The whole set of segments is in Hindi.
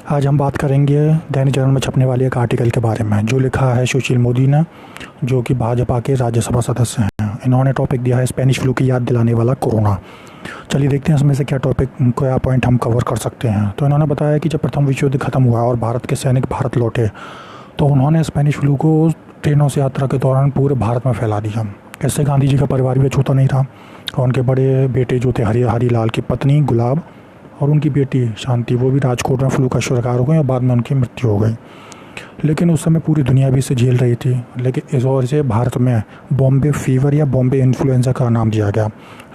आज हम बात करेंगे दैनिक जागरण में छपने वाले एक आर्टिकल के बारे में जो लिखा है सुशील मोदी ने, जो कि भाजपा के राज्यसभा सदस्य हैं। इन्होंने टॉपिक दिया है स्पेनिश फ्लू की याद दिलाने वाला कोरोना। चलिए देखते हैं इसमें से क्या पॉइंट हम कवर कर सकते हैं। तो इन्होंने बताया कि जब प्रथम विश्व युद्ध खत्म हुआ और भारत के सैनिक भारत लौटे तो उन्होंने स्पेनिश फ्लू को ट्रेनों से यात्रा के दौरान पूरे भारत में फैला दिया। इससे गांधी जी का परिवार भी छूता नहीं था और उनके बड़े बेटे जो थे हरीलाल की पत्नी गुलाब और उनकी बेटी शांति, वो भी राजकोट में फ्लू का शिकार हो गए और बाद में उनकी मृत्यु हो गई। लेकिन उस समय पूरी दुनिया भी इसे झेल रही थी, लेकिन इस वजह से भारत में बॉम्बे फीवर या बॉम्बे इन्फ्लुएंजा का नाम दिया गया।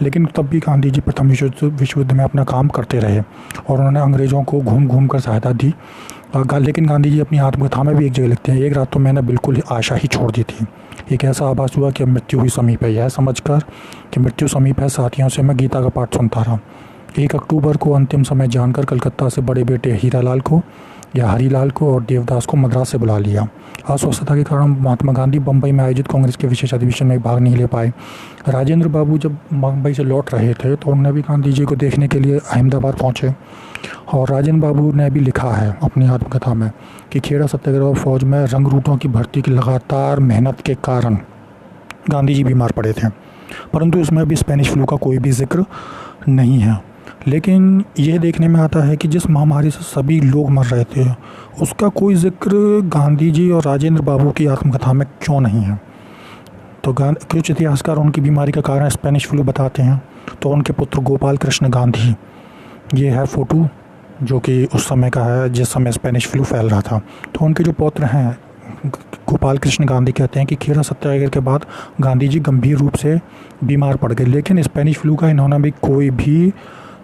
लेकिन तब भी गांधी जी प्रथम विश्व युद्ध में अपना काम करते रहे और उन्होंने अंग्रेज़ों को घूम घूम कर सहायता दी। लेकिन गांधी जी अपनी आत्मकथा में भी एक जगह लिखते हैं, एक रात तो मैंने बिल्कुल आशा ही छोड़ दी थी। एक ऐसा आभास हुआ कि मृत्यु हुई समीप है। यह समझकर कि मृत्यु समीप है, साथियों से मैं गीता का पाठ सुनता रहा। 1 अक्टूबर को अंतिम समय जानकर कलकत्ता से बड़े बेटे हीरालाल को या हरीलाल को और देवदास को मद्रास से बुला लिया। अस्वस्थता के कारण महात्मा गांधी बम्बई में आयोजित कांग्रेस के विशेष अधिवेशन में भाग नहीं ले पाए। राजेंद्र बाबू जब मुंबई से लौट रहे थे तो उन्होंने भी गांधी जी को देखने के लिए अहमदाबाद पहुंचे और राजेंद्र बाबू ने भी लिखा है अपनी आत्मकथा में कि खेड़ा सत्याग्रह और फौज में रंग रूटों की भर्ती की लगातार मेहनत के कारण गांधी जी बीमार पड़े थे, परंतु इसमें अभी स्पेनिश फ्लू का कोई भी जिक्र नहीं है। लेकिन ये देखने में आता है कि जिस महामारी से सभी लोग मर रहे थे उसका कोई जिक्र गांधी जी और राजेंद्र बाबू की आत्मकथा में क्यों नहीं है। तो कुछ इतिहासकार उनकी बीमारी का कारण स्पेनिश फ्लू बताते हैं। तो उनके पुत्र गोपाल कृष्ण गांधी, ये है फ़ोटो जो कि उस समय का है जिस समय स्पेनिश फ्लू फैल रहा था। तो उनके जो पौत्र हैं गोपाल कृष्ण गांधी कहते हैं कि खेड़ा सत्याग्रह के बाद गांधी जी गंभीर रूप से बीमार पड़ गए, लेकिन स्पेनिश फ्लू का इन्होंने भी कोई भी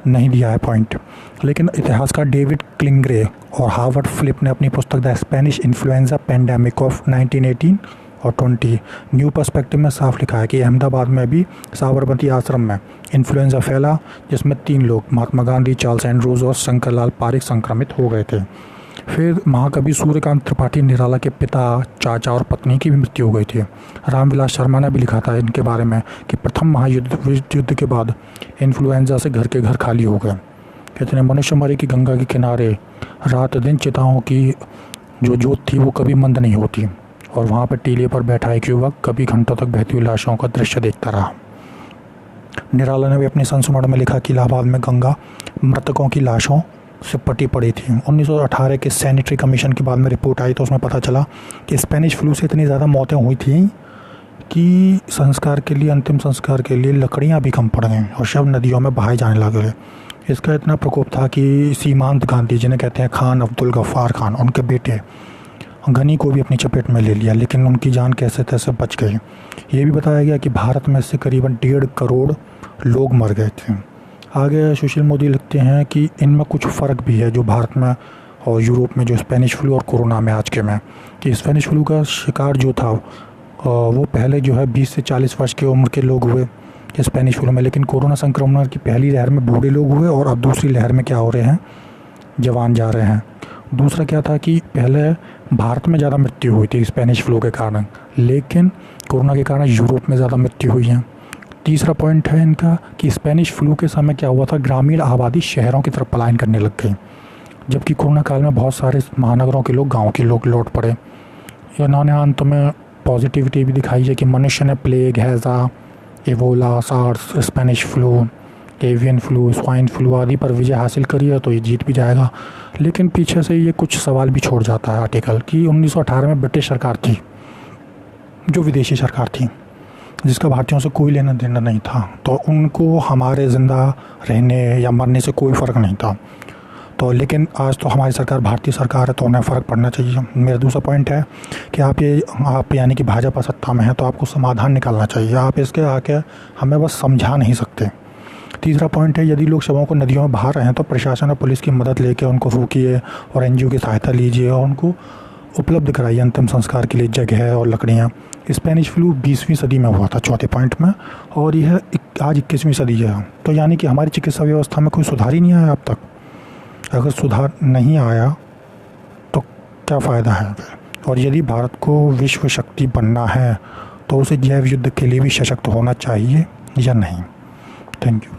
नहीं दिया है पॉइंट। लेकिन इतिहासकार डेविड क्लिंगरे और हार्वर्ड फिलिप ने अपनी पुस्तक the Spanish influenza pandemic of 1918 और 20 न्यू पर्सपेक्टिव में साफ लिखा है कि अहमदाबाद में भी साबरमती आश्रम में इन्फ्लुएंजा फैला, जिसमें 3 लोग महात्मा गांधी, चार्ल्स एंड्रूज और शंकरलाल पारिक संक्रमित हो गए थे। फिर महाकवि सूर्यकांत त्रिपाठी निराला के पिता, चाचा और पत्नी की भी मृत्यु हो गई थी। रामविलास शर्मा ने भी लिखा था इनके बारे में कि प्रथम महायुद्ध के बाद इन्फ्लुएंजा से घर के घर खाली हो गए। कहते हैं मनुष्यमरी की गंगा के किनारे रात दिन चिताओं की जो जोत थी वो कभी मंद नहीं होती और वहाँ पर टीले पर बैठा एक युवक कभी घंटों तक बहती हुई लाशों का दृश्य देखता रहा। निराला ने भी अपनी संस्मरण में लिखा कि इलाहाबाद में गंगा मृतकों की लाशों से पटी पड़ी थी। 1918 के सैनिटरी कमीशन के बाद में रिपोर्ट आई तो उसमें पता चला कि स्पेनिश फ्लू से इतनी ज़्यादा मौतें हुई थी कि संस्कार के लिए, अंतिम संस्कार के लिए लकड़ियाँ भी कम पड़ गईं और शव नदियों में बहाए जाने लगे। इसका इतना प्रकोप था कि सीमांत गांधी, जिन्हें कहते हैं खान अब्दुल गफ्फार खान, उनके बेटे गनी को भी अपनी चपेट में ले लिया, लेकिन उनकी जान कैसे तैसे बच गई। ये भी बताया गया कि भारत में से करीबन 1.5 करोड़ लोग मर गए थे। आगे सुशील मोदी लिखते हैं कि इनमें कुछ फ़र्क भी है जो भारत में और यूरोप में जो स्पेनिश फ्लू और कोरोना में आज के में, कि स्पेनिश फ्लू का शिकार जो था वो पहले जो है 20 से 40 वर्ष की उम्र के लोग हुए स्पेनिश फ्लू में, लेकिन कोरोना संक्रमण की पहली लहर में बूढ़े लोग हुए और अब दूसरी लहर में क्या हो रहे हैं, जवान जा रहे हैं। दूसरा क्या था कि पहले भारत में ज़्यादा मृत्यु हुई थी स्पेनिश फ्लू के कारण, लेकिन कोरोना के कारण यूरोप में ज़्यादा मृत्यु हुई है। तीसरा पॉइंट है इनका कि स्पेनिश फ्लू के समय क्या हुआ था, ग्रामीण आबादी शहरों की तरफ पलायन करने लग गई, जबकि कोरोना काल में बहुत सारे महानगरों के लोग, गांव के लोग लौट पड़े। इन्होंने अंत में पॉजिटिविटी भी दिखाई है कि मनुष्य ने प्लेग, हैज़ा, Ebola, SARS, Spanish flu, avian flu, swine flu आदि पर विजय हासिल करी है तो ये जीत भी जाएगा। लेकिन पीछे से ये कुछ सवाल भी छोड़ जाता है आर्टिकल कि 1918 में ब्रिटिश सरकार थी जो विदेशी सरकार थी, जिसका भारतीयों से कोई लेना देना नहीं था, तो उनको हमारे ज़िंदा रहने या मरने से कोई फ़र्क नहीं था। तो लेकिन आज तो हमारी सरकार भारतीय सरकार है तो उन्हें फ़र्क पड़ना चाहिए। मेरा दूसरा पॉइंट है कि आप यानी कि भाजपा सत्ता में है तो आपको समाधान निकालना चाहिए, आप इसके आके हमें बस समझा नहीं सकते। तीसरा पॉइंट है यदि लोग शवों को नदियों में बहा रहे हैं तो प्रशासन और पुलिस की मदद लेके उनको रोकिए और एनजीओ की सहायता लीजिए और उनको उपलब्ध कराइए अंतिम संस्कार के लिए जगह और लकड़ियाँ। स्पेनिश फ्लू 20वीं सदी में हुआ था, चौथे पॉइंट में, और यह आज 21वीं सदी है। तो यानी कि हमारी चिकित्सा व्यवस्था में कोई सुधार ही नहीं आया अब तक। अगर सुधार नहीं आया तो क्या फ़ायदा है। और यदि भारत को विश्व शक्ति बनना है तो उसे जैव युद्ध के लिए भी सशक्त होना चाहिए या नहीं। Thank you.